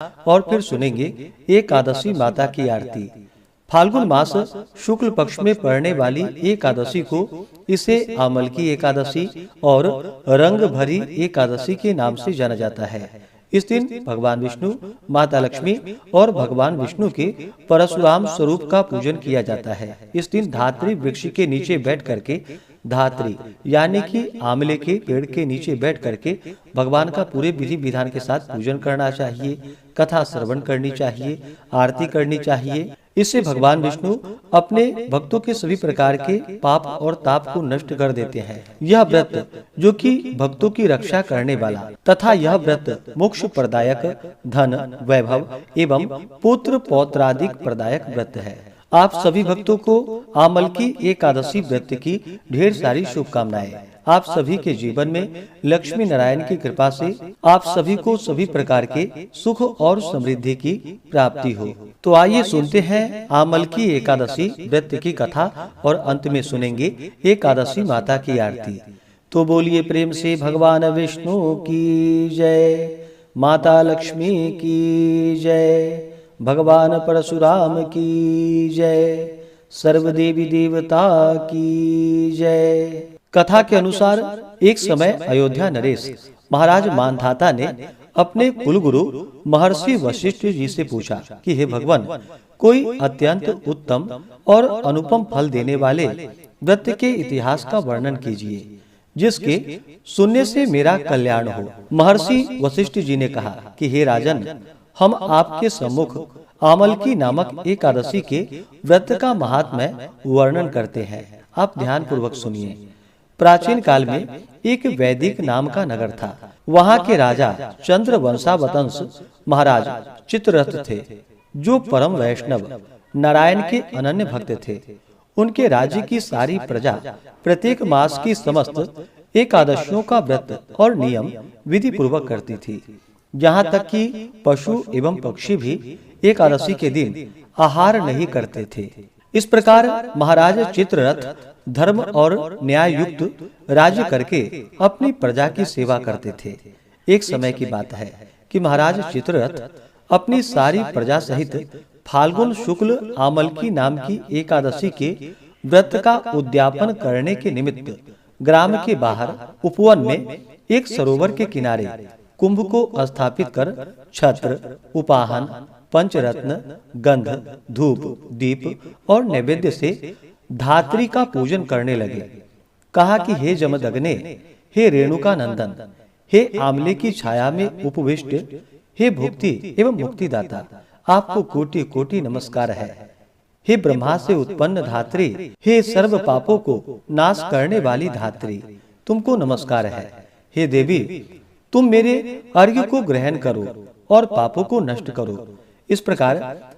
और फिर सुनेंगे एकादशी माता की आरती। फाल्गुन मास शुक्ल पक्ष में पड़ने वाली एकादशी को इसे आमलकी एकादशी और रंग भरी एकादशी के नाम से जाना जाता है। इस दिन भगवान विष्णु, माता लक्ष्मी और भगवान विष्णु के परशुराम स्वरूप का पूजन किया जाता है। इस दिन धात्री वृक्ष के नीचे बैठ करके, धात्री यानी कि आंवले के पेड़ के नीचे बैठ करके भगवान का पूरे विधि विधान के साथ पूजन करना चाहिए, कथा श्रवण करनी चाहिए, आरती करनी चाहिए। इससे भगवान विष्णु अपने भक्तों के सभी प्रकार के पाप और ताप को नष्ट कर देते हैं। यह व्रत जो कि भक्तों की रक्षा करने वाला तथा यह व्रत मोक्ष प्रदायक, धन, वैभव एवं पुत्र पौत्रादिक प्रदायक व्रत है। आप सभी भक्तों को आमलकी एकादशी व्रत की ढेर सारी शुभकामनाएं। आप सभी के जीवन में लक्ष्मी नारायण की कृपा से आप सभी को सभी प्रकार के सुख और समृद्धि की प्राप्ति हो। तो आइए सुनते हैं आमलकी एकादशी व्रत की कथा और अंत में सुनेंगे एकादशी माता की आरती। तो बोलिए प्रेम से भगवान विष्णु की जय, माता लक्ष्मी की जय, भगवान परशुराम की जय, सर्व देवी देवता की जय। कथा के अनुसार एक समय अयोध्या नरेश महाराज मानधाता ने अपने कुलगुरु महर्षि वशिष्ठ जी से पूछा कि हे भगवान, कोई अत्यंत उत्तम और अनुपम फल देने वाले व्रत के इतिहास का वर्णन कीजिए जिसके सुनने से मेरा कल्याण हो। महर्षि वशिष्ठ जी ने कहा कि हे राजन, हम आपके सम्मुख आमलकी नामक एकादशी के व्रत का महात्म्य वर्णन करते हैं। आप ध्यान पूर्वक सुनिए। प्राचीन काल में एक वैदिक नाम का नगर था। वहाँ के राजा चंद्र वंशावतंस महाराज चित्ररथ थे, जो परम वैष्णव नारायण के अनन्य भक्त थे। उनके राज्य की सारी प्रजा प्रत्येक मास की समस्त एकादशियों का व्रत और नियम विधि पूर्वक करती थी। यहाँ तक कि पशु एवं पक्षी भी एकादशी के दिन आहार नहीं करते थे। इस प्रकार महाराज चित्ररथ धर्म और न्याय युक्त राज्य करके अपनी प्रजा की सेवा करते थे। एक समय की बात है कि महाराज चित्ररथ अपनी सारी प्रजा सहित फाल्गुन शुक्ल आमलकी नाम की एकादशी के व्रत का उद्यापन करने के निमित्त ग्राम के बाहर उपवन में एक सरोवर के किनारे कुंभ को स्थापित कर छत्र, उपाहन, पंचरत्न, गंध, धूप, दीप और नैवेद्य से धात्री का पूजन करने लगे। कहा कि हे जमदग्ने, हे रेणुका नंदन, हे आंवले की छाया में उपविष्ट, हे भुक्ति एवं मुक्तिदाता, आपको कोटि कोटि नमस्कार है। हे ब्रह्मा से उत्पन्न धात्री, हे सर्व पापों को नाश करने वाली धात्री, तुमको नमस्कार है। हे देवी, तुम मेरे अर्घ्य को ग्रहण करो और पापों को नष्ट करो। इस प्रकार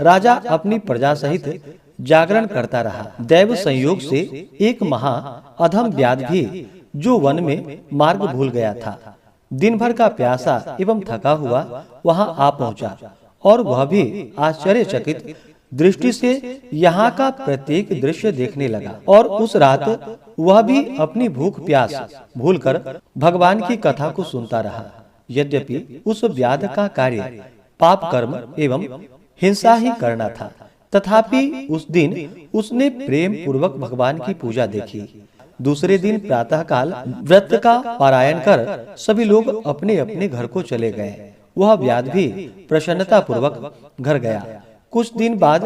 राजा अपनी प्रजा सहित जागरण करता रहा। दैव संयोग से एक महा अधम व्याध भी, जो वन में मार्ग भूल गया था, दिन भर का प्यासा एवं थका हुआ वहां आ पहुंचा और वह भी आश्चर्यचकित दृष्टि से यहाँ का प्रत्येक दृश्य देखने लगा। और उस रात वह भी अपनी भूख प्यास भूलकर भगवान की कथा को सुनता रहा। यद्यपि उस व्याध का कार्य पाप कर्म एवं हिंसा ही करना था, तथापि उस दिन उसने प्रेम पूर्वक भगवान की पूजा देखी। दूसरे दिन प्रातः काल व्रत का पारायण कर सभी लोग अपने अपने घर को चले गए। वह व्याध भी प्रसन्नता पूर्वक घर गया। कुछ दिन बाद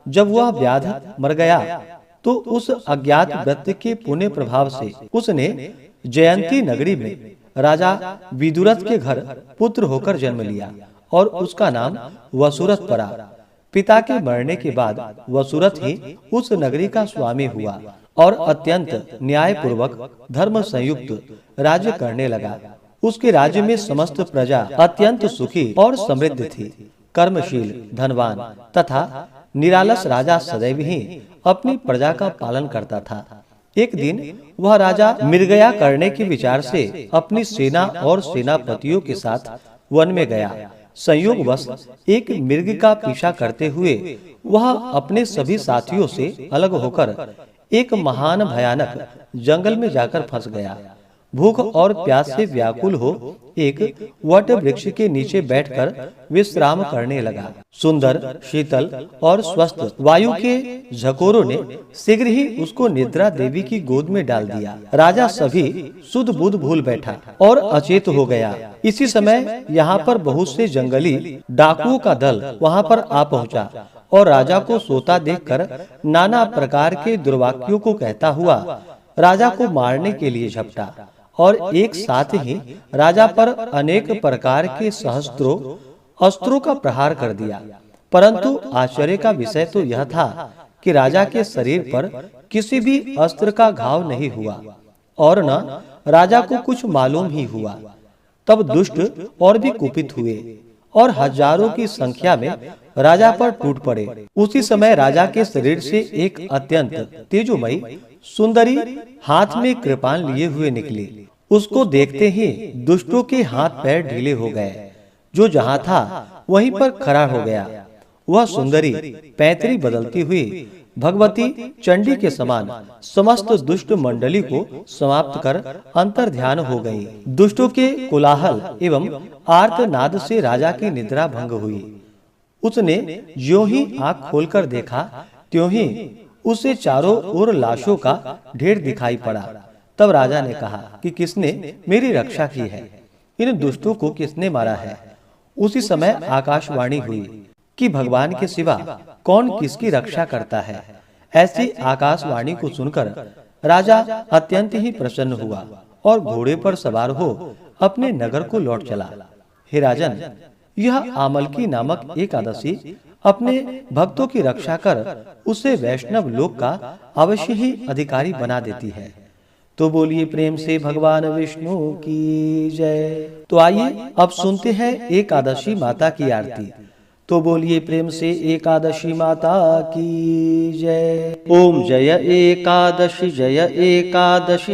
जब वह व्याध मर गया तो उस अज्ञात व्रत के पुण्य प्रभाव से उसने जयंती नगरी में राजा विदुरथ के घर पुत्र होकर जन्म लिया और उसका नाम वसुरथ पड़ा। पिता के मरने के बाद वसुरथ ही उस नगरी का स्वामी हुआ और अत्यंत न्याय पूर्वक धर्म संयुक्त राज्य करने लगा। उसके राज्य में समस्त प्रजा अत्यंत सुखी और समृद्ध थी। कर्मशील, धनवान तथा निरालस राजा सदैव ही अपनी प्रजा का पालन करता था। एक दिन वह राजा मृगया करने के विचार से अपनी सेना और सेनापतियों के साथ वन में गया। संयोगवश एक मृग का पीछा करते हुए वह अपने सभी साथियों से अलग होकर एक महान भयानक जंगल में जाकर फंस गया। भूख और प्यास से व्याकुल हो एक वट वृक्ष के नीचे बैठकर विश्राम करने लगा। सुंदर, शीतल और स्वस्थ वायु के झकोरों ने शीघ्र ही उसको निद्रा देवी की गोद में डाल दिया। राजा सभी सुध बुध भूल बैठा और अचेत हो गया। इसी समय यहाँ पर बहुत से जंगली डाकुओं का दल वहाँ पर आ पहुँचा और राजा को सोता देखकर नाना प्रकार के दुर्वाक्यों को कहता हुआ राजा को मारने के लिए झपटा और एक साथ ही राजा पर अनेक प्रकार के सहस्त्रों अस्त्रों का प्रहार कर दिया। परंतु आश्चर्य का विषय तो यह था कि राजा के शरीर पर किसी भी अस्त्र का घाव नहीं हुआ और न राजा को कुछ मालूम ही हुआ। तब दुष्ट और भी कुपित हुए और हजारों की संख्या में राजा पर टूट पड़े। उसी समय राजा के शरीर से एक अत्यंत तेजोमयी सुंदरी हाथ में कृपाण लिए हुए निकली। उसको देखते ही दुष्टों के हाथ पैर ढीले हो गए। जो जहाँ था वहीं पर खड़ा हो गया। वह सुंदरी पैतरी बदलती हुई भगवती चंडी के समान समस्त दुष्ट मंडली को समाप्त कर अंतर ध्यान हो गई। दुष्टों के कोलाहल एवं आर्तनाद से राजा की निद्रा भंग हुई। उसने ज्यों ही आँख खोलकर देखा त्यों ही उसे चारों ओर लाशों का ढेर दिखाई पड़ा। तब राजा ने कहा कि किसने मेरी रक्षा की है, इन दुष्टों को किसने मारा है। उसी समय आकाशवाणी हुई कि भगवान के सिवा कौन किसकी रक्षा करता है। ऐसी आकाशवाणी को सुनकर राजा अत्यंत ही प्रसन्न हुआ और घोड़े पर सवार हो अपने नगर को लौट चला। हे राजन, यह आमलकी नामक एकादशी अपने भक्तों की रक्षा कर उसे वैष्णव लोक का अवश्य ही अधिकारी बना देती है। तो बोलिए प्रेम से भगवान विष्णु की जय। तो आइए अब सुनते हैं एकादशी माता की आरती। तो बोलिए प्रेम से एकादशी माता की जय। ओम जय एकादशी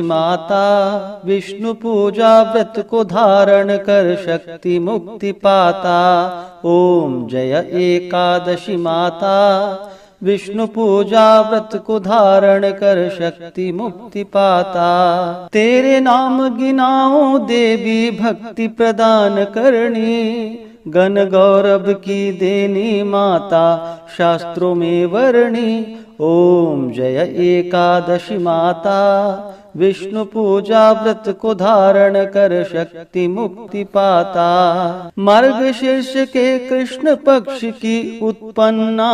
माता, विष्णु पूजा व्रत को धारण कर शक्ति मुक्ति पाता। ओम जय एकादशी माता, विष्णु पूजा व्रत को धारण कर शक्ति मुक्ति पाता। तेरे नाम गिनाओ देवी भक्ति प्रदान करनी, गण गौरव की देनी माता शास्त्रों में वर्णी। ओम जय एकादशी माता, विष्णु पूजा व्रत को धारण कर शक्ति मुक्ति पाता। मार्ग शीर्ष के कृष्ण पक्ष की उत्पन्ना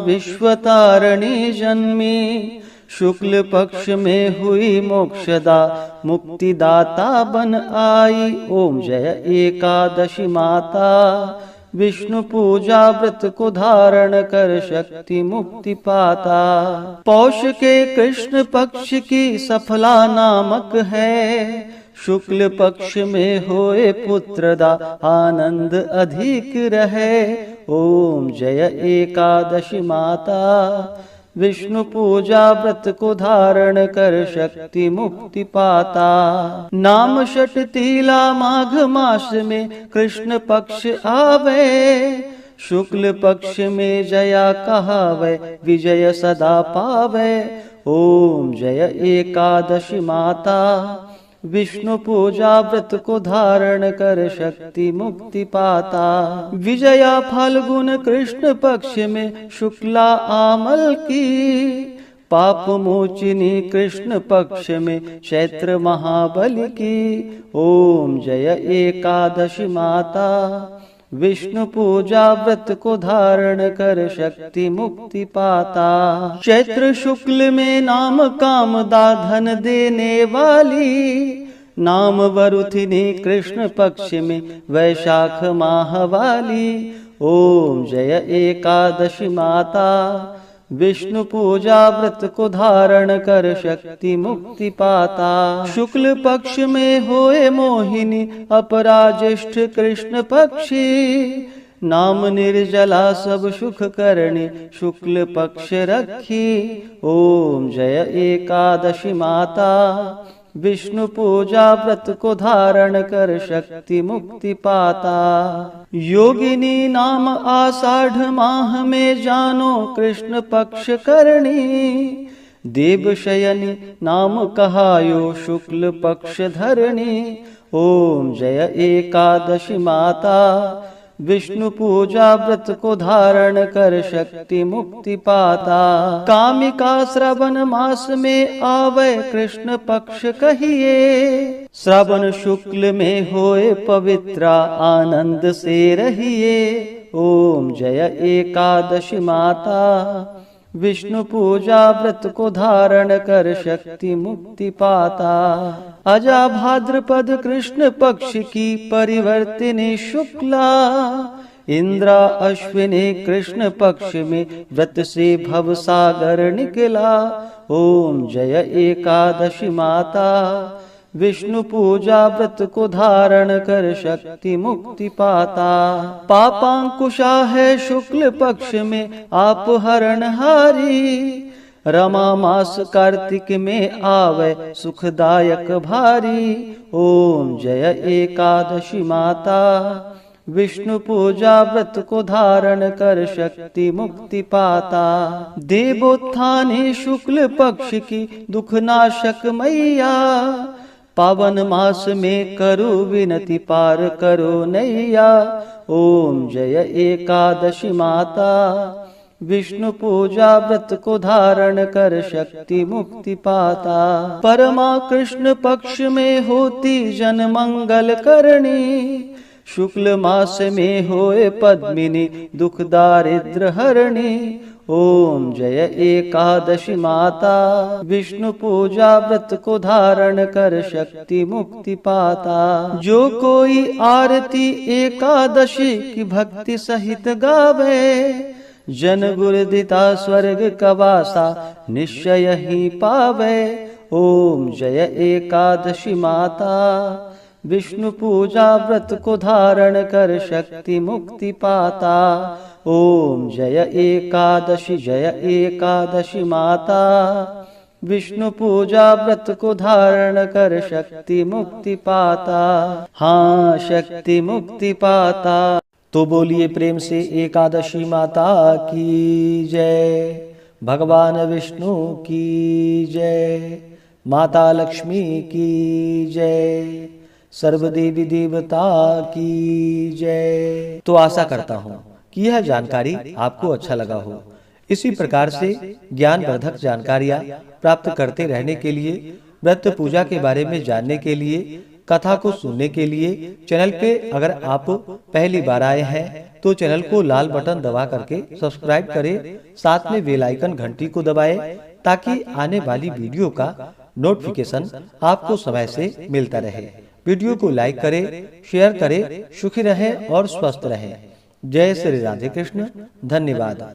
विश्वतारिणी जन्मी, शुक्ल पक्ष में हुई मोक्षदा मुक्तिदाता बन आई। ओम जय एकादशी माता, विष्णु पूजा व्रत को धारण कर शक्ति मुक्ति पाता। पौष के कृष्ण पक्ष की सफला नामक है, शुक्ल पक्ष में होए पुत्रदा आनंद अधिक रहे। ओम जय एकादशी माता, विष्णु पूजा व्रत को धारण कर शक्ति मुक्ति पाता। नाम षट तीला माघ मास में कृष्ण पक्ष आवे, शुक्ल पक्ष में जया कहावे विजय सदा पावे। ओम जय एकादशी माता, विष्णु पूजा व्रत को धारण कर शक्ति मुक्ति पाता। विजया फाल्गुन कृष्ण पक्ष में शुक्ला आमल की, पाप मोचिनी कृष्ण पक्ष में चैत्र महाबली की। ओम जय एकादशी माता, विष्णु पूजा व्रत को धारण कर शक्ति मुक्ति पाता। चैत्र शुक्ल में नाम कामदा धन देने वाली, नाम वरुथिनी कृष्ण पक्ष में वैशाख माह वाली। ओम जय एकादशी माता, विष्णु पूजा व्रत को धारण कर शक्ति मुक्ति पाता। शुक्ल पक्ष में होए मोहिनी अपराज्येष्ठ कृष्ण पक्षी, नाम निर्जला सब सुख करणी शुक्ल पक्ष रखी। ओम जय एकादशी माता, विष्णु पूजा व्रत को धारण कर शक्ति मुक्ति पाता। योगिनी नाम आषाढ़ माह में जानो कृष्ण पक्ष करणी, देवशयनी नाम कहायो शुक्ल पक्ष धरणी। ओम जय एकादशी माता, विष्णु पूजा व्रत को धारण कर शक्ति मुक्ति पाता। कामिका श्रावण मास में आवे कृष्ण पक्ष कहिए, श्रावण शुक्ल में होए पवित्रा आनंद से रहिए। ओम जय एकादशी माता, विष्णु पूजा व्रत को धारण कर शक्ति मुक्ति पाता। अजा भाद्रपद कृष्ण पक्ष की परिवर्तिनी शुक्ला, इंद्रा अश्विनी कृष्ण पक्ष में व्रत से भव सागर निकला। ओम जय एकादशी माता, विष्णु पूजा व्रत को धारण कर शक्ति मुक्ति पाता। पापांकुशा है शुक्ल पक्ष में आप हरणहारी, रमा मास कार्तिक में आवे सुखदायक भारी। ओम जय एकादशी माता, विष्णु पूजा व्रत को धारण कर शक्ति मुक्ति पाता। देवोत्थानी शुक्ल पक्ष की दुखनाशक मैया, पावन मास में करो विनती पार करो नैया। ओम जय एकादशी माता, विष्णु पूजा व्रत को धारण कर शक्ति मुक्ति पाता। परमा कृष्ण पक्ष में होती जन मंगल करणी, शुक्ल मास में होए पद्मिनी दुख दारिद्र हरणी। ओम जय एकादशी माता, विष्णु पूजा व्रत को धारण कर शक्ति मुक्ति पाता। जो कोई आरती एकादशी की भक्ति सहित गावे, जन गुरुदिता स्वर्ग कवासा निश्चय ही पावे। ओम जय एकादशी माता, विष्णु पूजा व्रत को धारण कर शक्ति मुक्ति पाता। ओम जय एकादशी माता, विष्णु पूजा व्रत को धारण कर शक्ति मुक्ति पाता। हाँ, शक्ति मुक्ति पाता। तो बोलिए प्रेम से एकादशी माता की जय, भगवान विष्णु की जय, माता लक्ष्मी की जय, सर्वदेवी देवता की जय। तो आशा करता हूँ कि यह जानकारी आपको अच्छा लगा हो। इसी प्रकार से ज्ञानवर्धक जानकारियाँ प्राप्त करते रहने के लिए, व्रत पूजा के बारे में जानने के लिए, कथा को सुनने के लिए चैनल पे अगर आप पहली बार आए हैं तो चैनल को लाल बटन दबा करके सब्सक्राइब करें, साथ में बेल आइकन घंटी को दबाएं ताकि आने वाली वीडियो का नोटिफिकेशन आपको समय से मिलता रहे। वीडियो को लाइक करें, शेयर करें। सुखी रहें और स्वस्थ रहें। जय श्री राधे कृष्ण। धन्यवाद।